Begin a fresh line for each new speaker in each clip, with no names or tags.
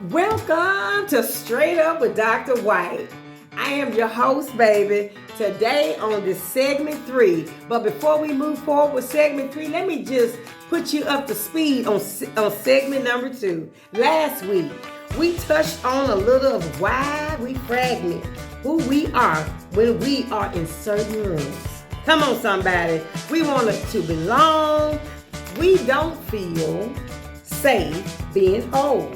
Welcome to Straight Up with Dr. White. I am your host, baby, today on this segment 3. But before we move forward with segment 3, let me just put you up to speed on segment number 2. Last week, we touched on a little of why we fragment who we are when we are in certain rooms. Come on, somebody. We want to belong. We don't feel safe being whole.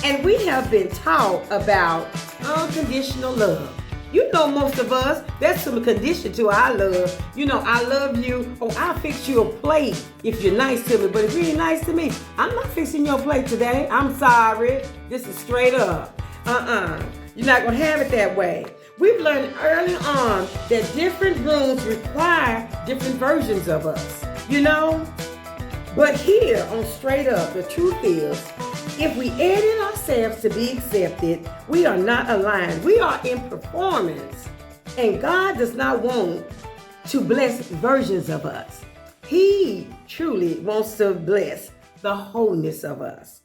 And we have been taught about unconditional love. You know, most of us, there's some condition to our love. You know, I love you. Oh, I'll fix you a plate if you're nice to me. But if you ain't nice to me, I'm not fixing your plate today. I'm sorry. This is straight up. You're not going to have it that way. We've learned early on that different rooms require different versions of us. You know? But here on Straight Up, the truth is, if we edit ourselves to be accepted, we are not aligned. We are in performance. And God does not want to bless versions of us. He truly wants to bless the wholeness of us.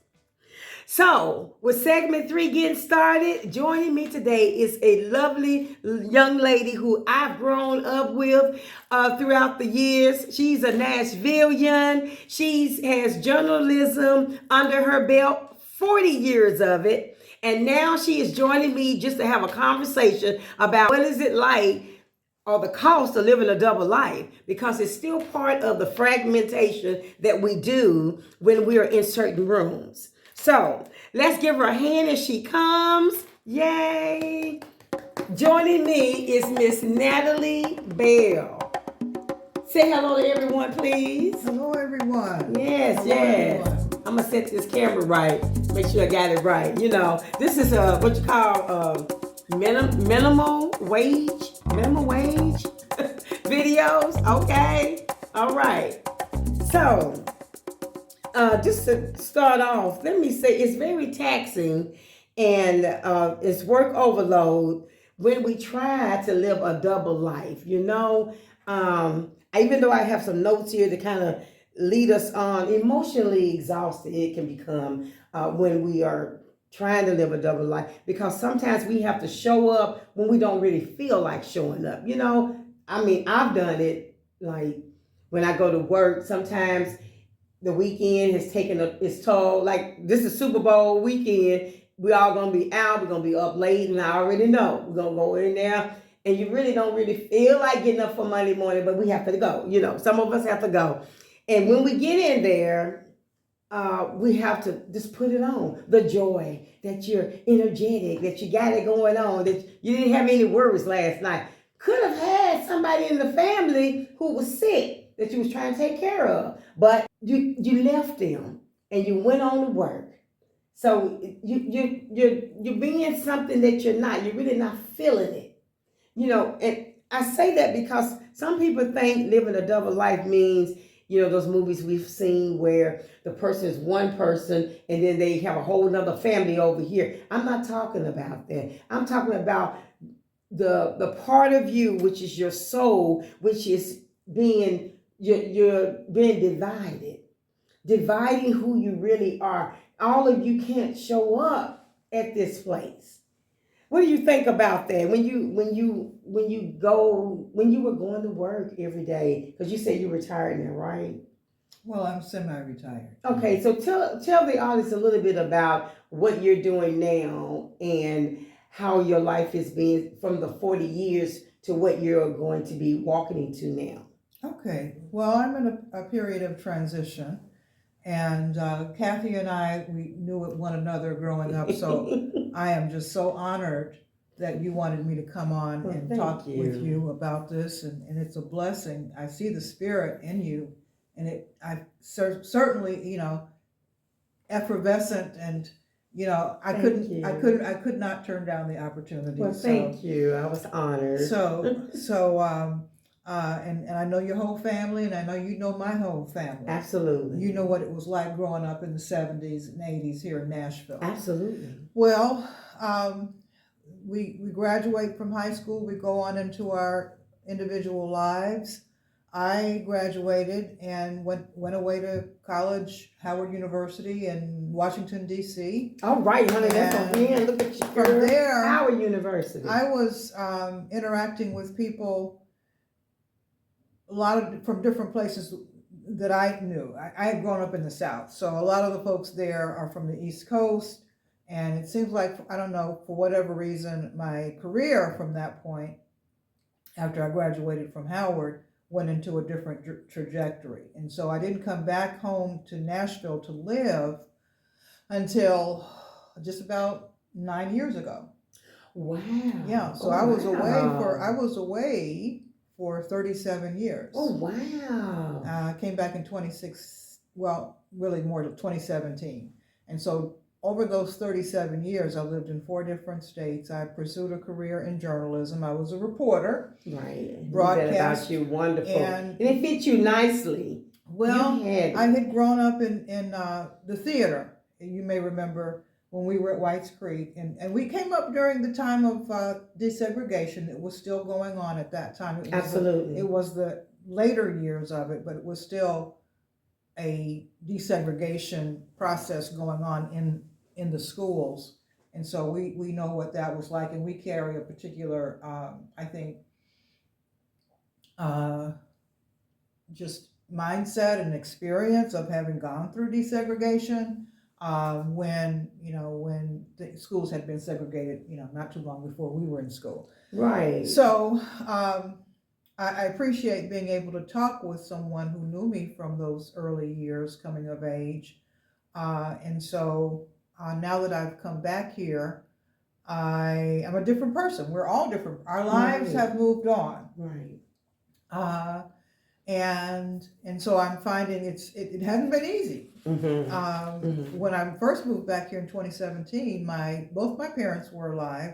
So, with segment 3 getting started, joining me today is a lovely young lady who I've grown up with throughout the years. She's a Nashvilleian. She has journalism under her belt, 40 years of it. And now she is joining me just to have a conversation about what is it like or the cost of living a double life, because it's still part of the fragmentation that we do when we are in certain rooms. So let's give her a hand as she comes. Yay! Joining me is Miss Natalie Bell. Say hello to everyone, please.
Hello, everyone.
Yes,
Hello,
yes.
everyone.
I'm gonna set this camera right. Make sure I got it right. You know, this is what you call minimum wage videos. Okay, all right. So. Just to start off, let me say it's very taxing and it's work overload when we try to live a double life. You know, even though I have some notes here to kind of lead us on, emotionally exhausted it can become when we are trying to live a double life, because sometimes we have to show up when we don't really feel like showing up. You know, I mean, I've done it, like when I go to work, sometimes the weekend has taken its toll. Like, this is Super Bowl weekend. We all gonna be out. We're gonna be up late, and I already know we're gonna go in there. And you really don't really feel like getting up for Monday morning, but we have to go. You know, some of us have to go. And when we get in there, we have to just put it on. The joy that you're energetic, that you got it going on, that you didn't have any worries last night. Could have had somebody in the family who was sick that you was trying to take care of, but you left them and you went on to work. So you're being something that you're not. You're really not feeling it, you know. And I say that because some people think living a double life means, you know, those movies we've seen where the person is one person and then they have a whole nother family over here. I'm not talking about that. I'm talking about the part of you which is your soul, which is being you're being dividing who you really are. All of you can't show up at this place. What do you think about that? When you were going to work every day, because you said you're retired now, right?
Well, I'm semi-retired.
Okay, so tell the audience a little bit about what you're doing now and how your life has been from the 40 years to what you're going to be walking into now.
Okay, well, I'm in a period of transition, and Kathy and we knew one another growing up, so I am just so honored that you wanted me to come on and talk with you about this, and it's a blessing. I see the spirit in you, and I certainly, you know, effervescent, and you know, I could not turn down the opportunity.
Well, thank you. I was honored.
And I know your whole family, and I know you know my whole family.
Absolutely.
You know what it was like growing up in the 70s and 80s here in Nashville.
Absolutely.
Well, we graduate from high school, we go on into our individual lives. I graduated and went away to college, Howard University in Washington, D.C.
All right, honey, that's on hand. Look at you,
From
girl.
there,
Howard University.
I was interacting with people, a lot of from different places that I knew. I had grown up in the South, so a lot of the folks there are from the East Coast, and it seems like, I don't know, for whatever reason, my career from that point, after I graduated from Howard, went into a different trajectory. And so I didn't come back home to Nashville to live until just about 9 years ago.
Wow.
Yeah, so I was away for 37 years.
Oh, wow.
I came back in 2017. And so over those 37 years, I lived in 4 different states. I pursued a career in journalism. I was a reporter.
Right.
Broadcast.
About you, wonderful.
And
it fit you nicely.
Well, I had grown up in the theater. You may remember when we were at Whites Creek. And we came up during the time of desegregation. It was still going on at that time.
Absolutely.
It was the later years of it, but it was still a desegregation process going on in the schools. And so we know what that was like, and we carry a particular, I think, just mindset and experience of having gone through desegregation when the schools had been segregated, not too long before we were in school.
Right.
So I appreciate being able to talk with someone who knew me from those early years coming of age. And so now that I've come back here, I am a different person. We're all different. Our lives have moved on.
Right.
And so I'm finding it hasn't been easy.
Mm-hmm.
When I first moved back here in 2017, both my parents were alive.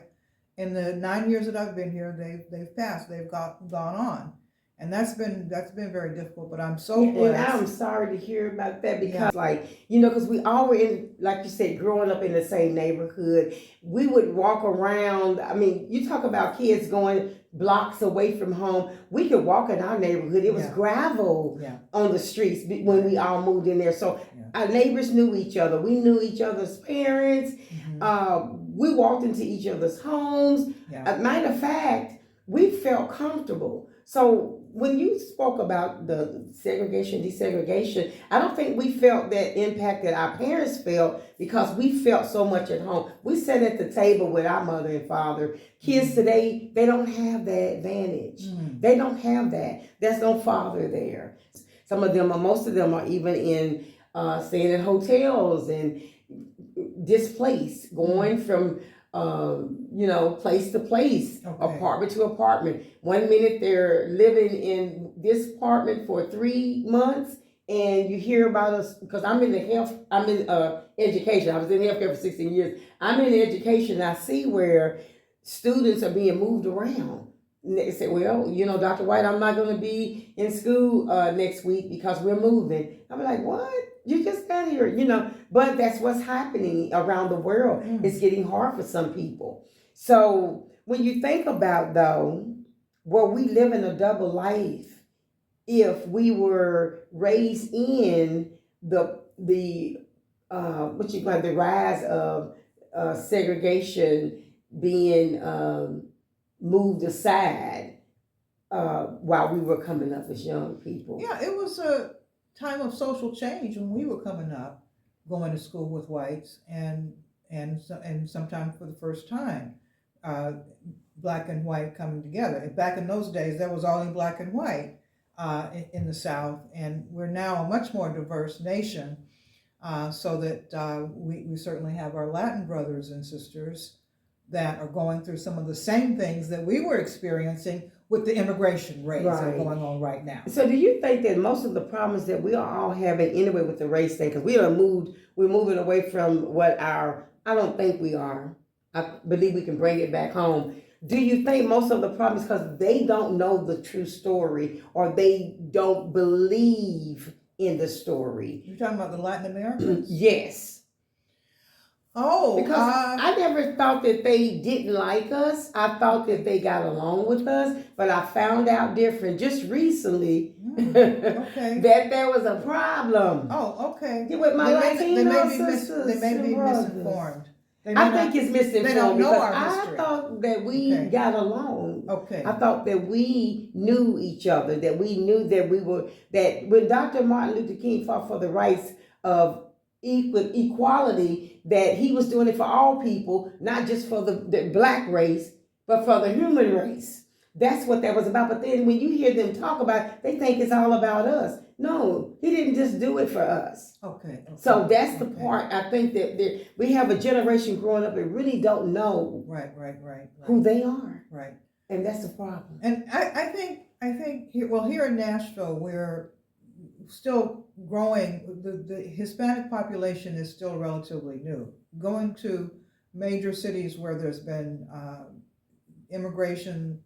In the 9 years that I've been here, they've passed. They've gone on, and that's been very difficult. But I'm so blessed.
And I'm sorry to hear about that because, because we all were in, like you said, growing up in the same neighborhood. We would walk around. I mean, you talk about kids going blocks away from home. We could walk in our neighborhood. It was gravel on the streets when we all moved in there. So our neighbors knew each other. We knew each other's parents. Mm-hmm. We walked into each other's homes. Matter of fact, we felt comfortable. So when you spoke about the segregation, desegregation, I don't think we felt that impact that our parents felt because we felt so much at home. We sat at the table with our mother and father. Kids today, they don't have that advantage. They don't have that. There's no father there. Most of them are even in staying in hotels and displaced, going from place to place, apartment to apartment. 1 minute they're living in this apartment for 3 months, and you hear about us because I'm in education. I was in healthcare for 16 years. I'm in education. I see where students are being moved around. And they say, well, Dr. White, I'm not going to be in school next week because we're moving. I'm like, what? You just got here, but that's what's happening around the world. It's getting hard for some people. So when you think about, though, we live in a double life if we were raised in the rise of segregation being moved aside while we were coming up as young people.
Yeah, it was a time of social change when we were coming up, going to school with whites, and sometimes for the first time, black and white coming together. And back in those days, there was only black and white in the South, and we're now a much more diverse nation, so that we certainly have our Latin brothers and sisters that are going through some of the same things that we were experiencing with the immigration rates that are going on right now.
So do you think that most of the problems that we are all having anyway with the race thing, because we're moving away from I don't think we are. I believe we can bring it back home. Do you think most of the problems because they don't know the true story or they don't believe in the story?
You're talking about the Latin Americans?
Yes.
Oh,
Because I never thought that they didn't like us. I thought that they got along with us, but I found out different just recently
okay.
that there was a problem
Oh, okay.
with my Latino sisters
They may
and
be
brothers.
misinformed. They may
I
not,
think it's
they don't
misinformed
know
because
our
I
history.
thought that we
Okay.
got along.
Okay.
I thought that we knew each other, that we knew that we were, that when Dr. Martin Luther King fought for the rights of equality, that he was doing it for all people, not just for the black race, but for the human race. That's what that was about. But then when you hear them talk about it, they think it's all about us. No, he didn't just do it for us.
Okay.
So that's the part I think that we have a generation growing up that really don't know
Right.
who they are.
Right.
And that's the problem.
And I think here in Nashville, we're still growing. The Hispanic population is still relatively new. Going to major cities where there's been immigration,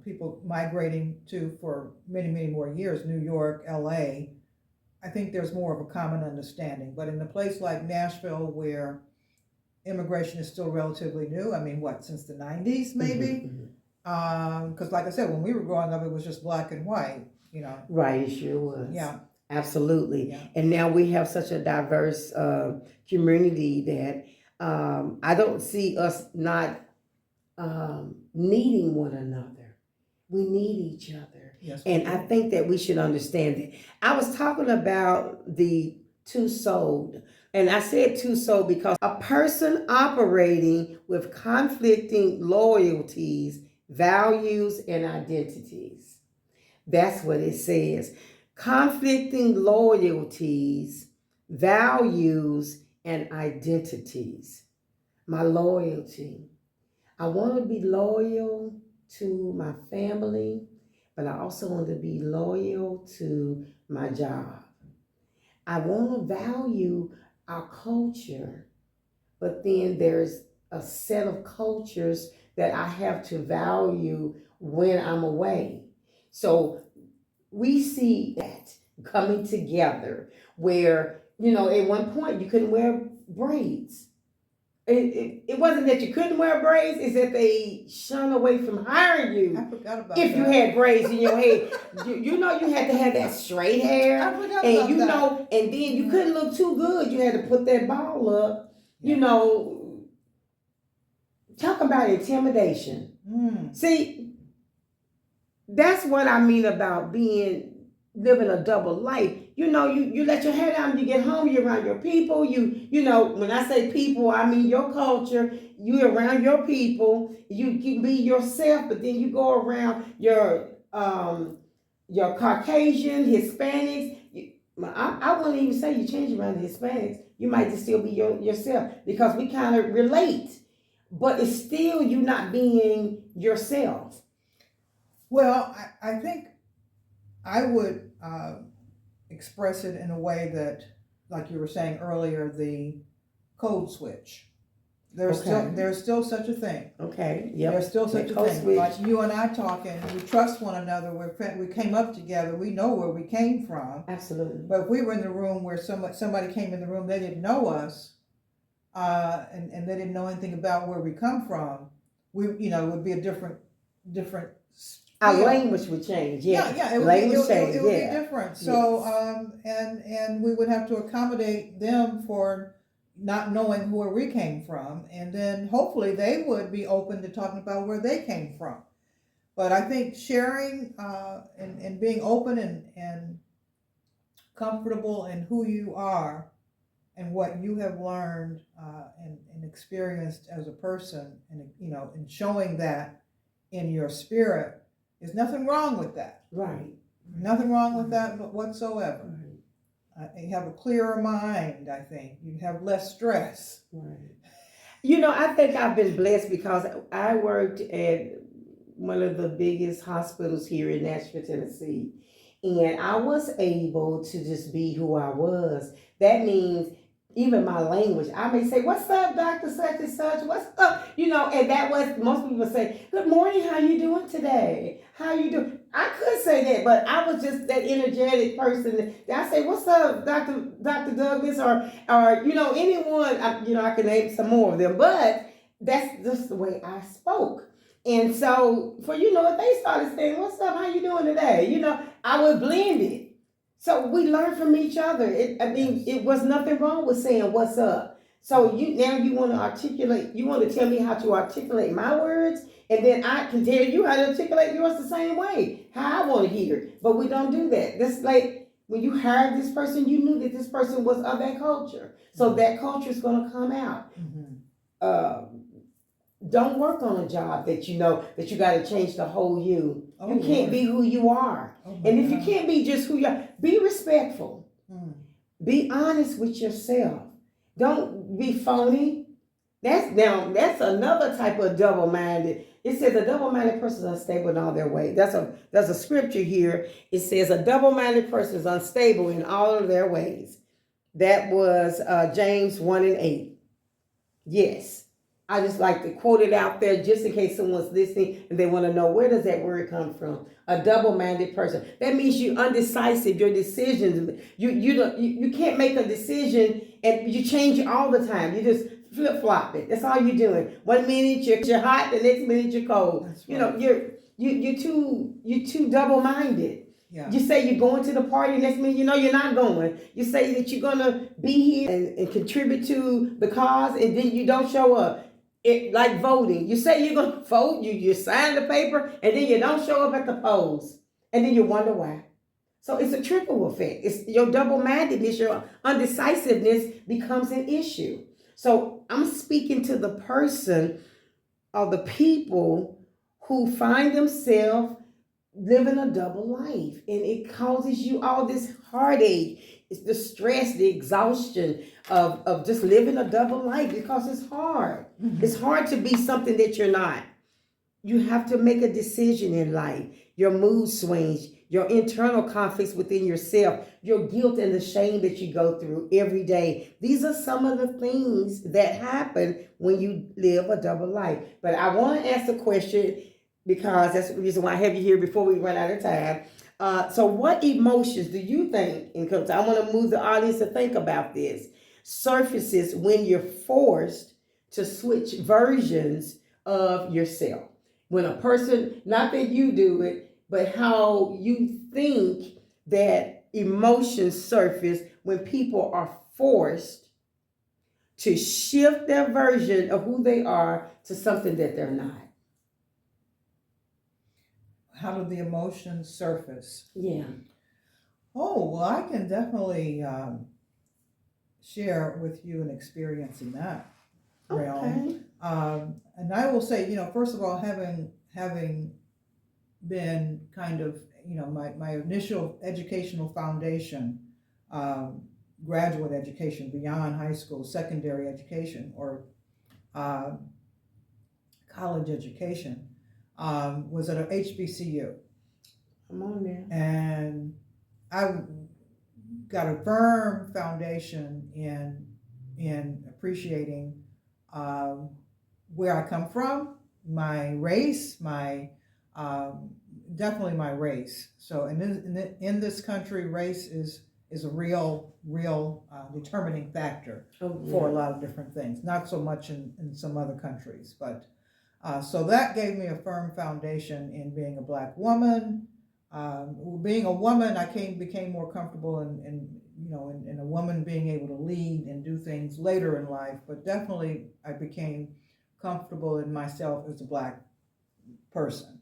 people migrating to for many more years, New York, LA, I think there's more of a common understanding. But in a place like Nashville, where immigration is still relatively new, I mean, since the 90s maybe? Because like I said, when we were growing up, it was just black and white,
Right, it sure was.
Yeah.
Absolutely.
Yeah.
And now we have such a diverse community that I don't see us not needing one another. We need each other.
Yes,
and I think that we should understand it. I was talking about the two-souled, and I said two-souled because a person operating with conflicting loyalties, values, and identities. That's what it says. Conflicting loyalties, values, and identities. My loyalty. I want to be loyal to my family, but I also want to be loyal to my job. I want to value our culture, but then there's a set of cultures that I have to value when I'm away. So we see that coming together where, at one point you couldn't wear braids. It wasn't that you couldn't wear braids, it's that they shun away from hiring you.
I forgot about
if
that.
you had braids in your head. you had to have that straight hair.
I forgot
And
about that.
and then you couldn't look too good. You had to put that ball up. Talk about intimidation. See, that's what I mean about living a double life. You let your hair down, you get home, you're around your people. When I say people, I mean your culture. You're around your people. You can be yourself, but then you go around your Caucasian, Hispanics. I wouldn't even say you change around the Hispanics. You might just still be yourself because we kind of relate, but it's still you not being yourself.
Well, I think I would express it in a way that, like you were saying earlier, the code switch. There's still such a thing.
Okay. Yep.
There's still such a thing.
Switch.
Like you and I talking, we trust one another. We came up together. We know where we came from.
Absolutely.
But if we were in the room where somebody came in the room, they didn't know us, and they didn't know anything about where we come from, it would be a different.
Our language would change.
Yeah, it would be different. So, and we would have to accommodate them for not knowing where we came from, and then hopefully they would be open to talking about where they came from. But I think sharing and being open and comfortable in who you are and what you have learned and experienced as a person, and showing that in your spirit. There's nothing wrong with that.
Right.
Nothing wrong with that whatsoever.
Right.
You have a clearer mind, I think. You have less stress.
Right. I think I've been blessed because I worked at one of the biggest hospitals here in Nashville, Tennessee. And I was able to just be who I was. That means even my language. I may say, "What's up, Dr. Such and Such? What's up?" And that was, most people say, "Good morning, how you doing today? How you doing?" I could say that, but I was just that energetic person. That I say, "What's up, Doctor Douglas?" or anyone. I can name some more of them, but that's just the way I spoke. And so, if they started saying, "What's up? How you doing today?" I would blend it. So we learn from each other. It was nothing wrong with saying, "What's up?" So you want to articulate. You want to tell me how to articulate my words, and then I can tell you how to articulate yours the same way, how I want to hear it. But we don't do that. That's like when you hired this person, you knew that this person was of that culture. So that culture is going to come out.
Mm-hmm.
Don't work on a job that you know that you got to change the whole you.
Oh,
You can't
Lord.
be who you are.
Oh,
And if
God.
you can't be just who you are, be respectful.
Mm.
Be honest with yourself. Don't be phony. That's another type of double-minded. It says a double-minded person is unstable in all their ways. There's a scripture here. It says a double-minded person is unstable in all of their ways. That was James 1:8. Yes. I just like to quote it out there just in case someone's listening and they want to know, where does that word come from? A double-minded person. That means you're undecisive. Your decisions, you can't make a decision and you change it all the time. You just flip-flop it. That's all you're doing. 1 minute you're hot, the next minute you're cold.
That's right.
You're too double-minded.
Yeah.
You say you're going to the party, next minute you're not going. You say that you're gonna be here and contribute to the cause, and then you don't show up. Like voting. You say you're going to vote, you sign the paper, and then you don't show up at the polls. And then you wonder why. So it's a trickle effect. It's your double-mindedness, your undecisiveness becomes an issue. So I'm speaking to the person or the people who find themselves living a double life. And it causes you all this heartache. It's the stress, the exhaustion of just living a double life because it's hard. Mm-hmm. It's hard to be something that you're not. You have to make a decision in life. Your mood swings, your internal conflicts within yourself, your guilt and the shame that you go through every day. These are some of the things that happen when you live a double life. But I want to ask a question because that's the reason why I have you here before we run out of time. So what emotions do you think, and I want to move the audience to think about this, surfaces when you're forced to switch versions of yourself? When a person, not that you do it, but how you think that emotions surface when people are forced to shift their version of who they are to something that they're not.
How do the emotions surface?
Yeah.
Oh, well, I can definitely share with you an experience in that realm.
Okay.
And I will say, first of all, having been kind of, my initial educational foundation, graduate education beyond high school, secondary education, or college education, was at a HBCU.
I'm on there.
And I got a firm foundation in appreciating where I come from, my race, definitely my race. So in this country, race is a real determining factor for a lot of different things. Not so much in some other countries, but so that gave me a firm foundation in being a Black woman. Being a woman, I became more comfortable in a woman being able to lead and do things later in life. But definitely, I became comfortable in myself as a Black person,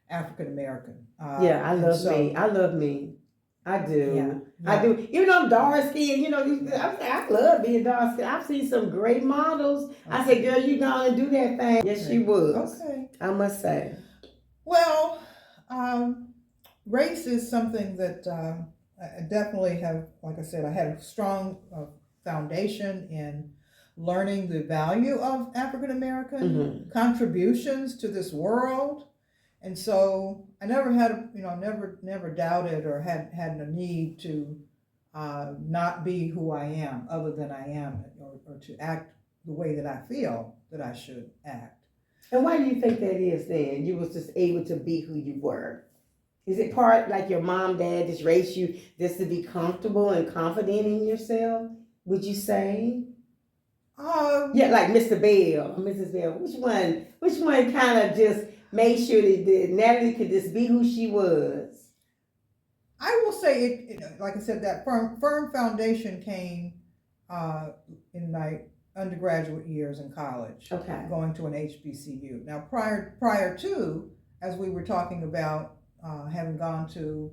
African American.
I love me. I do.
Yeah.
I do. Even though I'm dark skinned, I love being dark skinned. I've seen some great models. Okay. I said, girl, you gonna do that thing. Yes, she was. Okay. I must say.
Well, race is something that I definitely have, like I said, I had a strong foundation in learning the value of African American contributions to this world. And so I never had, never doubted or had a need to not be who I am, other than I am, or to act the way that I feel that I should act.
And why do you think that is then? You was just able to be who you were. Is it part like your mom, dad just raised you just to be comfortable and confident in yourself? Would you say? Yeah, like Mr. Bell or Mrs. Bell. Which one? Which one kind of just made sure that Natalie could just be who she was?
I will say like I said, that firm foundation came in my undergraduate years in college.
Okay.
Going to an HBCU. Now, prior to, as we were talking about, having gone through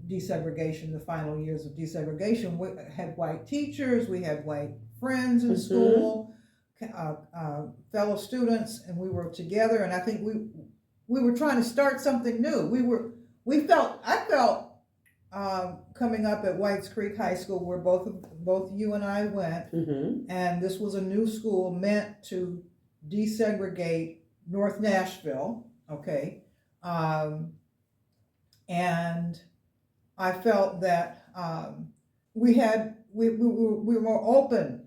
desegregation, the final years of desegregation, we had white teachers, we had white friends in school, fellow students, and we were together. And I think we were trying to start something new. I felt coming up at Whites Creek High School, where both you and I went, and this was a new school meant to desegregate North Nashville. Okay. And I felt that we were more open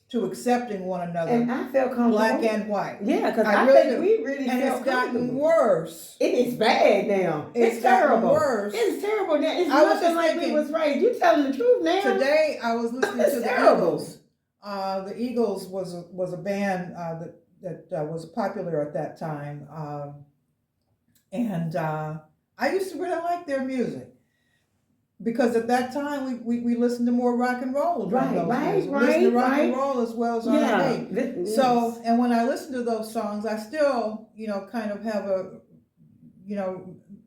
to accepting one another,
and I felt comfortable,
black and white.
Yeah, because
I
really
think
we really
and
felt
it's gotten
comfortable.
worse.
It is bad now. It's terrible.
Worse.
It's terrible now. It's
I was
nothing like
thinking,
we was raised. You telling the truth now.
Today I was listening to the
terrible.
Eagles. The Eagles was a band that was popular at that time, and I used to really like their music. Because at that time we listened to more rock and roll.
Right.
Listened to rock and roll as well as R&B.
Yes.
So, and when I listen to those songs, I still, kind of have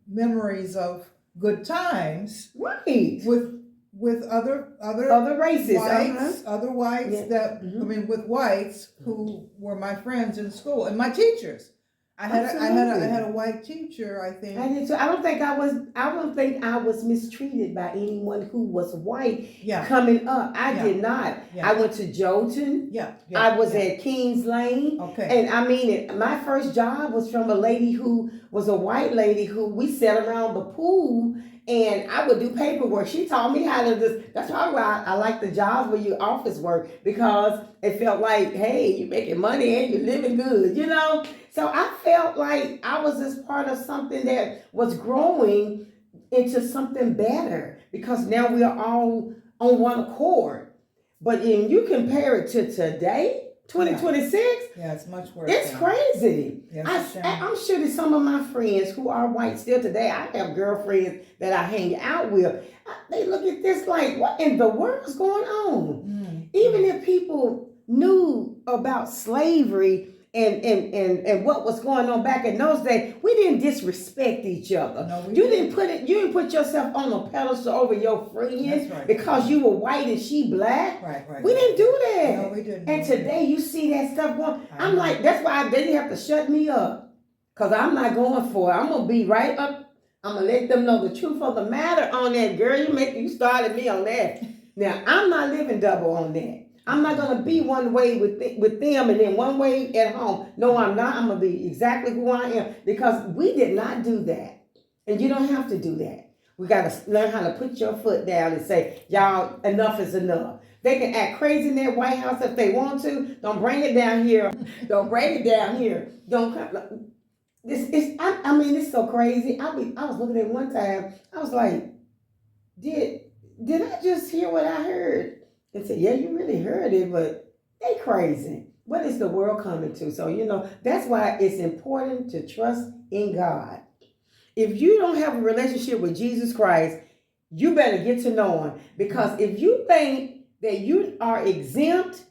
memories of good times.
Right.
With other
races,
whites, other whites with whites who were my friends in school and my teachers. I had a white teacher, I think.
I did too. I don't think I was mistreated by anyone who was white coming up. I did not. I went to Jolton. I was at Kings Lane.
Okay.
And I mean, my first job was from a lady who was a white lady who we sat around the pool and I would do paperwork. She taught me how to just, that's probably why I like the jobs where you office work, because it felt like, hey, you're making money and you're living good, So I felt like I was just part of something that was growing into something better, because now we are all on one accord. But when you compare it to today, 2026,
it's much worse.
It's crazy.
Yes,
I'm sure that some of my friends who are white still today, I have girlfriends that I hang out with. They look at this like, what in the world is going on? Even if people knew about slavery and what was going on back in those days, we didn't disrespect each other.
No,
you didn't put yourself on a pedestal over your friends because you were white and she black.
Right.
We didn't do that.
No, we didn't.
And today you see that stuff going. I'm like, that's why they didn't have to shut me up, because I'm not going for it. I'm gonna be right up. I'm gonna let them know the truth of the matter on that. Girl, you started me on that. Now I'm not living double on that. I'm not going to be one way with them and then one way at home. No, I'm not. I'm going to be exactly who I am, because we did not do that. And you don't have to do that. We got to learn how to put your foot down and say, y'all, enough is enough. They can act crazy in that White House if they want to. Don't bring it down here. Don't bring it down here. It's so crazy. I was looking at it one time. I was like, did I just hear what I heard? They said, yeah, you really heard it, but they crazy. What is the world coming to? So, that's why it's important to trust in God. If you don't have a relationship with Jesus Christ, you better get to know him. Because if you think that you are exempt,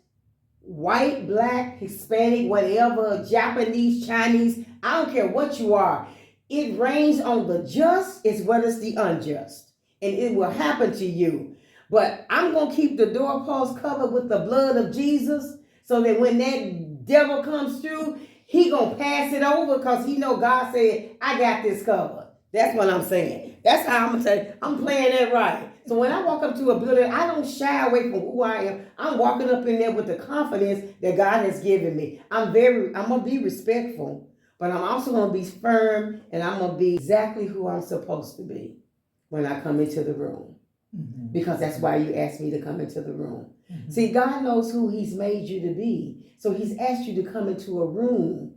white, black, Hispanic, whatever, Japanese, Chinese, I don't care what you are, it rains on the just as well as the unjust. And it will happen to you. But I'm going to keep the doorpost covered with the blood of Jesus, so that when that devil comes through, he going to pass it over, because he know God said, I got this covered. That's what I'm saying. That's how I'm going to say, I'm playing that right. So when I walk up to a building, I don't shy away from who I am. I'm walking up in there with the confidence that God has given me. I'm going to be respectful, but I'm also going to be firm, and I'm going to be exactly who I'm supposed to be when I come into the room. Because that's why you asked me to come into the room. See, God knows who he's made you to be. So he's asked you to come into a room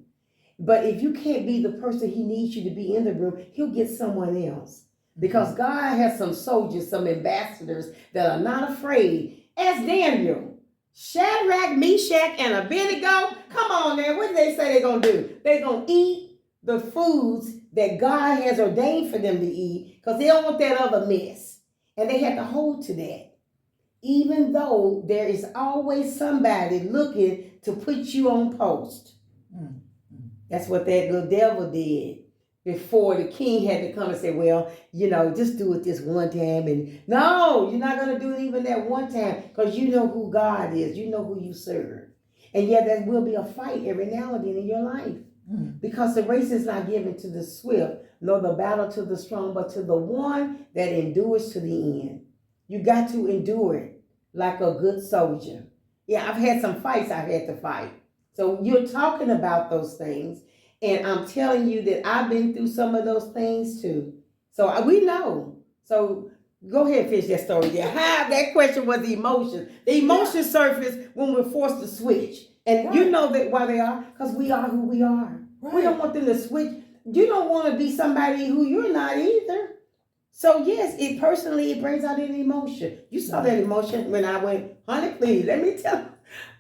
But if you can't be the person he needs you to be in the room, he'll get someone else. Because God has some soldiers, some ambassadors that are not afraid. As Daniel, Shadrach, Meshach, and Abednego. Come on there. What did they say they're going to do? They're going to eat the foods that God has ordained for them to eat because they don't want that other mess. And they had to hold to that. Even though there is always somebody looking to put you on post. That's what that little devil did before the king had to come and say, well, just do it this one time. And no, you're not going to do it even that one time because you know who God is. You know who you serve. And yet there will be a fight every now and then in your life because the race is not given to the swift, nor the battle to the strong, but to the one that endures to the end. You got to endure it like a good soldier. Yeah, I've had some fights I've had to fight. So you're talking about those things. And I'm telling you that I've been through some of those things too. So we know. So go ahead and finish that story there. That question was the emotions. The emotions surface when we're forced to switch. And you know that why they are? Because we are who we are. Right. We don't want them to switch. You don't want to be somebody who you're not either. So yes, it brings out an emotion. You saw that emotion when I went, honey, please, let me tell you.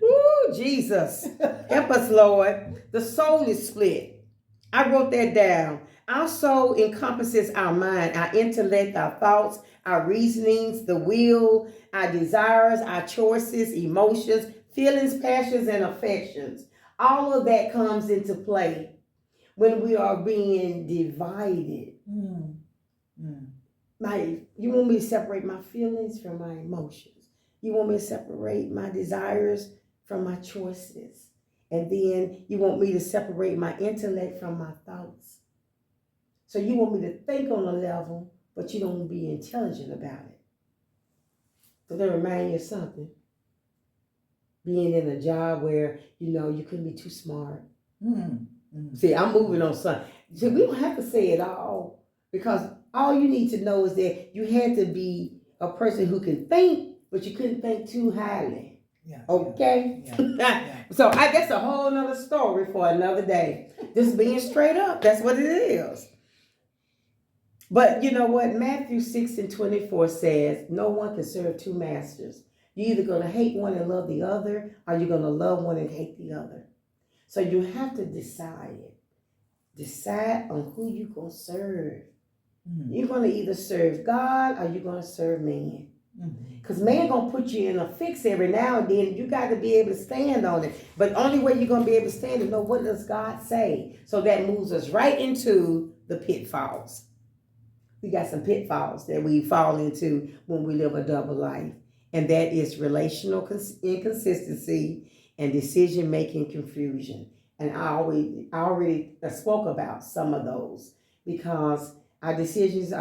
Ooh, Jesus. Help us, Lord. The soul is split. I wrote that down. Our soul encompasses our mind, our intellect, our thoughts, our reasonings, the will, our desires, our choices, emotions, feelings, passions, and affections. All of that comes into play when we are being divided. You want me to separate my feelings from my emotions. You want me to separate my desires from my choices. And then you want me to separate my intellect from my thoughts. So you want me to think on a level, but you don't be intelligent about it. So that remind you of something. Being in a job where, you couldn't be too smart. See, I'm moving on something. So we don't have to say it all because all you need to know is that you had to be a person who can think, but you couldn't think too highly. Yeah. Okay? Yeah. So that's a whole nother story for another day. Just being straight up. That's what it is. But you know what? Matthew 6:24 says, no one can serve two masters. You're either going to hate one and love the other, or you're going to love one and hate the other. So you have to decide. Decide on who you're going to serve. You're going to either serve God or you're going to serve man. Because man going to put you in a fix every now and then. You got to be able to stand on it. But only way you're going to be able to stand is know what does God say. So that moves us right into the pitfalls. We got some pitfalls that we fall into when we live a double life. And that is relational inconsistency and decision-making confusion. And I already spoke about some of those because our decisions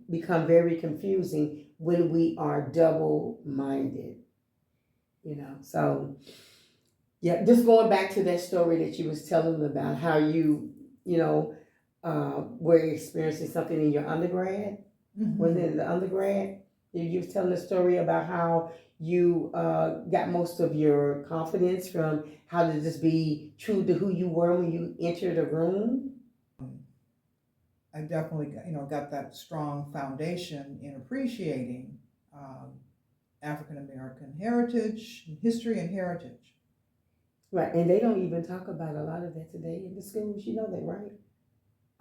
become very confusing when we are double-minded. So yeah, just going back to that story that you was telling about how you were experiencing something in your undergrad. Was it in the undergrad? You was telling a story about how you got most of your confidence from how to just be true to who you were when you entered a room.
I definitely, got that strong foundation in appreciating African American heritage, history, and heritage.
Right, and they don't even talk about a lot of that today in the schools. You know that, right?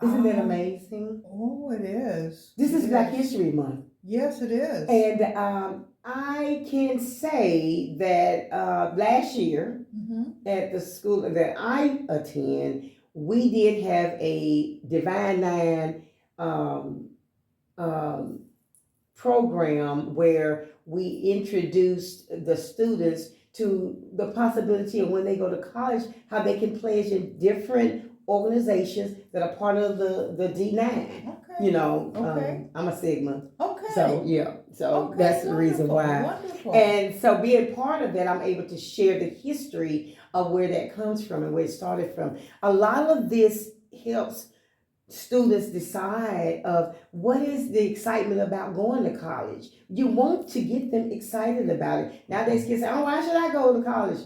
Isn't that amazing?
Oh, it is.
This is Black History Month.
Yes, it is.
And I can say that last year at the school that I attend, we did have a Divine Nine program where we introduced the students to the possibility of when they go to college, how they can pledge in different organizations that are part of the D9. Okay. I'm a Sigma. Okay. So yeah. So that's the reason why. Wonderful. And so being part of that, I'm able to share the history of where that comes from and where it started from. A lot of this helps students decide of what is the excitement about going to college. You want to get them excited about it. Nowadays kids say, oh, why should I go to college?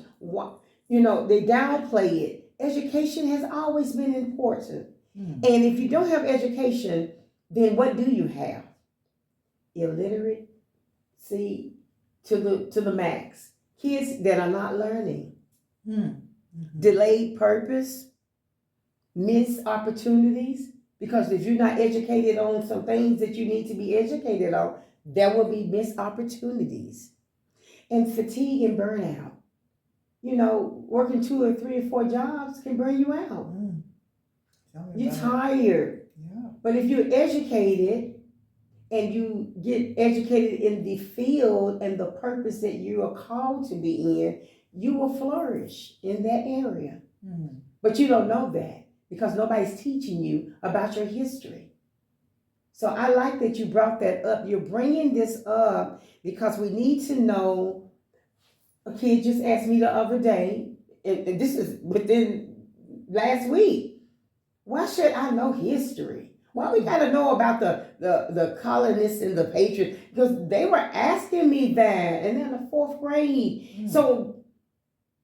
They downplay it education has always been important.
Mm.
And if you don't have education, then what do you have? Illiteracy to the max. Kids that are not learning.
Mm. Mm-hmm.
Delayed purpose, missed opportunities. Because if you're not educated on some things that you need to be educated on, there will be missed opportunities. And fatigue and burnout. You know, working 2 or 3 or 4 jobs can burn you out.
Mm. Tell me
You're
about it.
tired.
Yeah.
But if you're educated and you get educated in the field and the purpose that you are called to be in, you will flourish in that area.
Mm.
But you don't know that because nobody's teaching you about your history. So I like that you brought that up. You're bringing this up because we need to know. A kid just asked me the other day, and this is within last week, why should I know history? Why we gotta know about the colonists and the patriots? Because they were asking me that, and in the 4th grade.
Mm.
So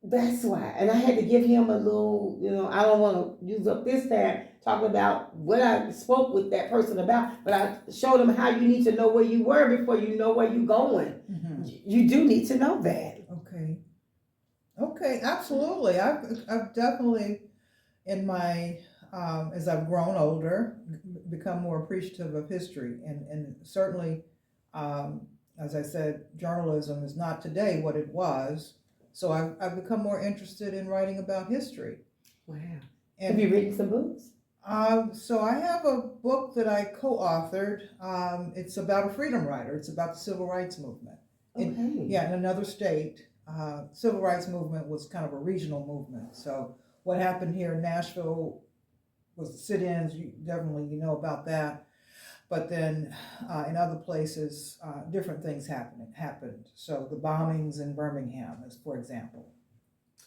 that's why. And I had to give him a little, I don't want to use up this time talking about what I spoke with that person about, but I showed him how you need to know where you were before you know where you're going.
Mm-hmm.
You do need to know that.
Okay, absolutely. I've definitely, in my as I've grown older, become more appreciative of history, and certainly, as I said, journalism is not today what it was. So I've become more interested in writing about history.
Wow.
And
have you written some books?
So I have a book that I co-authored. It's about a freedom rider. It's about the civil rights movement.
Okay.
In another state. Civil rights movement was kind of a regional movement. So what happened here in Nashville was the sit-ins. You know about that. But then in other places, different things happened. So the bombings in Birmingham, as for example.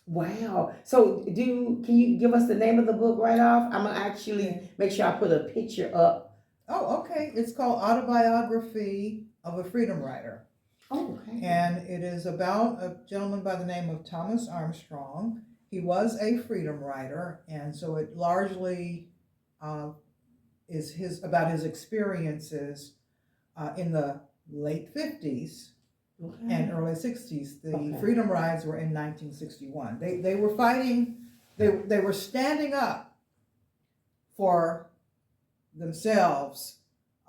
Wow. So can you give us the name of the book right off? I'm gonna actually make sure I put a picture up.
Oh, okay. It's called Autobiography of a Freedom Rider.
Oh, okay.
And it is about a gentleman by the name of Thomas Armstrong. He was a freedom rider, and so it largely is about his experiences in the late 50s and early 60s. The freedom rides were in 1961. They were fighting, they were standing up for themselves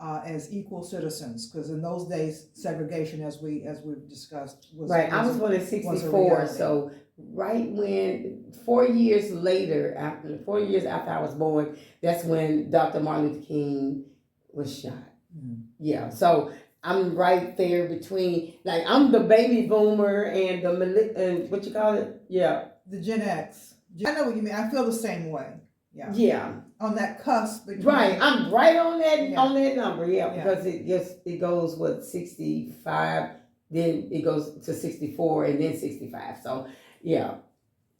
as equal citizens, because in those days segregation, as we've discussed, was
right. I was born in '64, so right when 4 years later, after 4 years after I was born, that's when Dr. Martin Luther King was shot. Mm-hmm. Yeah, so I'm right there between, like, I'm the baby boomer and and what you call it? Yeah,
the Gen X. I know what you mean. I feel the same way. Yeah.
Yeah.
On that cusp between,
right, I'm right on that number, because it goes 65, then it goes to 64, and then 65. So yeah,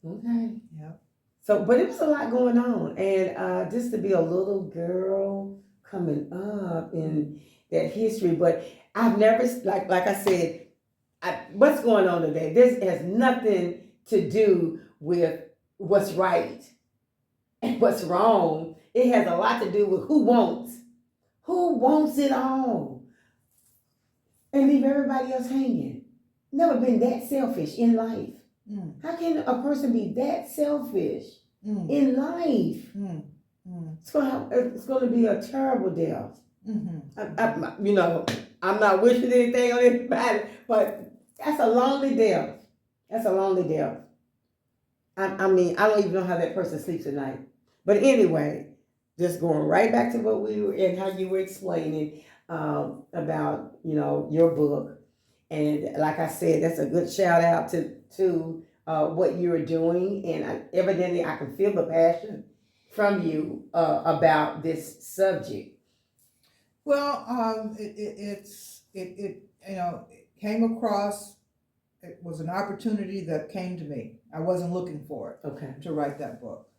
okay,
yeah.
So, but it was a lot going on, and just to be a little girl coming up in that history. But I've never, like I said, what's going on today? This has nothing to do with what's right and what's wrong. It has a lot to do with who wants it all, and leave everybody else hanging. Never been that selfish in life. Mm. How can a person be that selfish in life? It's going to be a terrible death. Mm-hmm. I'm not wishing anything on anybody, but that's a lonely death. That's a lonely death. I mean, I don't even know how that person sleeps at night. But anyway, just going right back to what we were and how you were explaining about, your book. And like I said, that's a good shout out to what you're doing. And evidently I can feel the passion from you about this subject.
Well, it came across, it was an opportunity that came to me. I wasn't looking for it to write that book.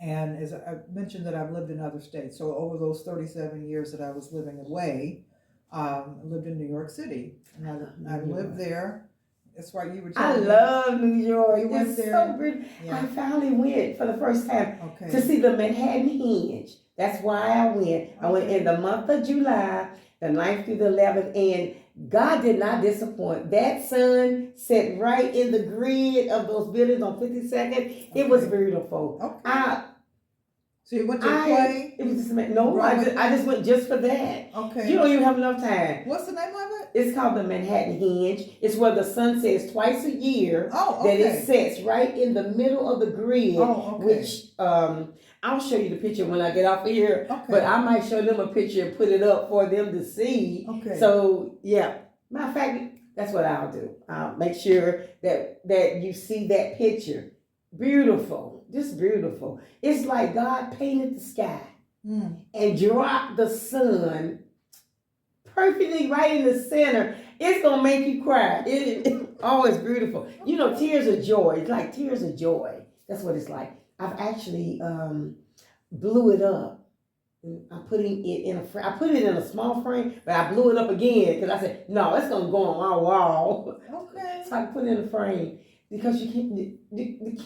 And as I mentioned that I've lived in other states. So over those 37 years that I was living away, I lived in New York City. And I lived there That's right. You were
I
telling me.
love New York.
You went
It's
there?
so pretty.
Yeah.
I finally went for the first time
Okay.
to see the Manhattan Hinge. That's why I went. I went in the month of July, the 9th through the 11th, and God did not disappoint. That sun set right in the grid of those buildings on 52nd. It was beautiful.
Okay. So you went to a play?
It was just no. I just went just for that.
Okay.
You don't even have enough time.
What's the name of it?
It's called the Manhattan Hinge. It's where the sun sets twice a year.
Oh, okay.
That it sets right in the middle of the grid.
Oh, okay.
Which I'll show you the picture when I get off of here.
Okay.
But I might show them a picture and put it up for them to see.
Okay.
So yeah. Matter of fact, that's what I'll do. I'll make sure that you see that picture. Beautiful. Just beautiful. It's like God painted the sky and dropped the sun perfectly right in the center. It's gonna make you cry. It's always beautiful. You know, tears of joy. It's like tears of joy. That's what it's like. I've actually blew it up. I put it in a small frame, but I blew it up again because I said, no, it's gonna go on my wall.
Okay.
So I put it in a frame because you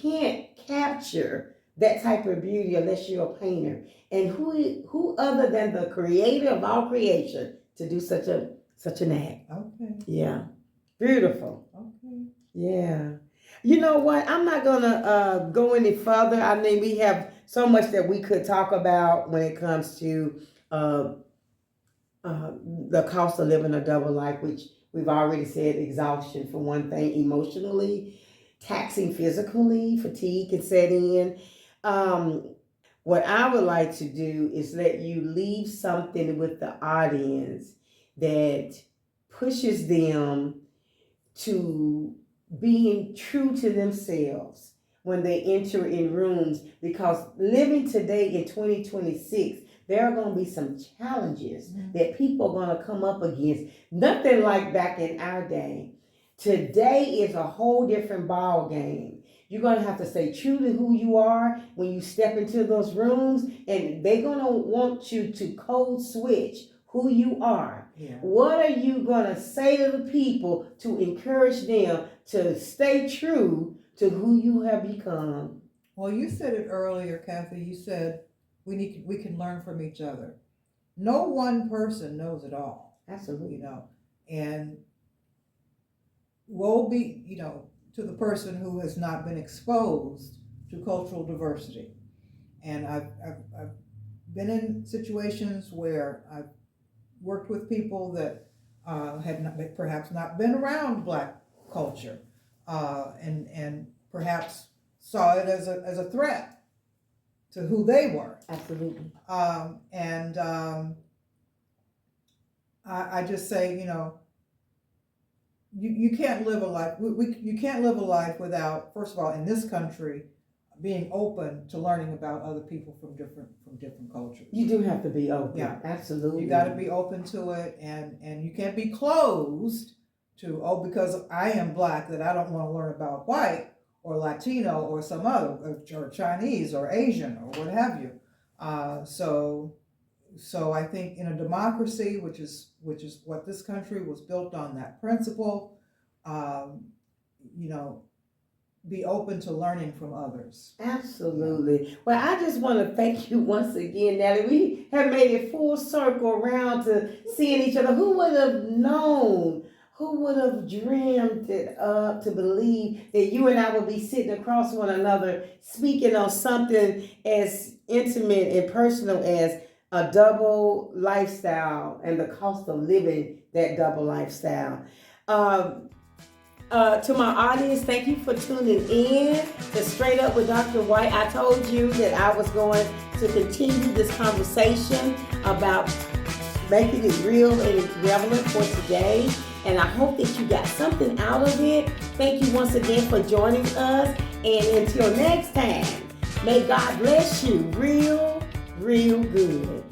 can't capture that type of beauty unless you're a painter. And who other than the creator of all creation to do such an act?
Okay.
Yeah. Beautiful.
Okay.
Yeah. You know what? I'm not gonna go any further. I mean, we have so much that we could talk about when it comes to the cost of living a double life, which we've already said, exhaustion for one thing, emotionally, taxing physically, fatigue can set in. What I would like to do is let you leave something with the audience that pushes them to being true to themselves when they enter in rooms, because living today in 2026, there are going to be some challenges that people are going to come up against. Nothing like back in our day. Today is a whole different ball game. You're going to have to stay true to who you are when you step into those rooms, and they're going to want you to code switch who you are. Yeah. What are you going to say to the people to encourage them to stay true to who you have become?
Well, you said it earlier, Kathy. You said we can learn from each other. No one person knows it all.
Absolutely.
You know, and woe be, to the person who has not been exposed to cultural diversity. And I've been in situations where I've worked with people that had perhaps not been around Black culture, and perhaps saw it as a threat to who they were.
Absolutely.
I just say, you can't live a life. You can't live a life without, first of all, in this country, being open to learning about other people from different cultures.
You do have to be open.
Yeah,
absolutely.
You got to be open to it, and you can't be closed to because I am Black that I don't want to learn about white or Latino or some other or Chinese or Asian or what have you. So I think in a democracy, which is what this country was built on, that principle, be open to learning from others.
Absolutely. Yeah. Well, I just want to thank you once again, Natalie. We have made it full circle around to seeing each other. Who would have known? Who would have dreamed it up to believe that you and I would be sitting across one another speaking on something as intimate and personal as a double lifestyle and the cost of living that double lifestyle. To my audience, thank you for tuning in to Straight Up with Dr. White. I told you that I was going to continue this conversation about making it real and relevant for today. And I hope that you got something out of it. Thank you once again for joining us. And until next time, may God bless you real good.